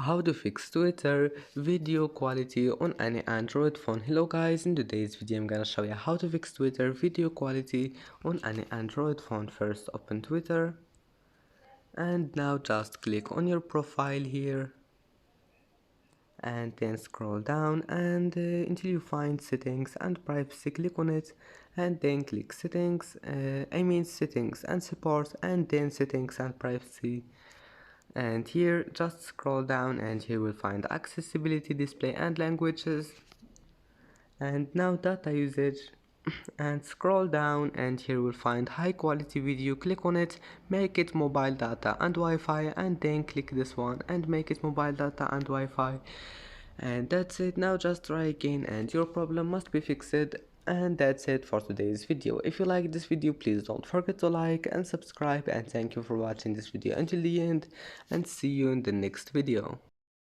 How to fix Twitter video quality on any Android phone. Hello guys, in today's video I'm gonna show you how to fix Twitter video quality on any Android phone. First open Twitter and now just click on your profile here and then scroll down and until you find settings and privacy. Click on it and then click settings, settings and support, and then settings and privacy. And here just scroll down and here we'll find accessibility, display and languages, and now data usage. And scroll down and here we'll find high quality video. Click on it, make it mobile data and Wi-Fi, and then click this one and make it mobile data and Wi-Fi. And that's it. Now just try again and your problem must be fixed. And that's it for today's video. If you like this video, please don't forget to like and subscribe, and thank you for watching this video until the end, and see you in the next video.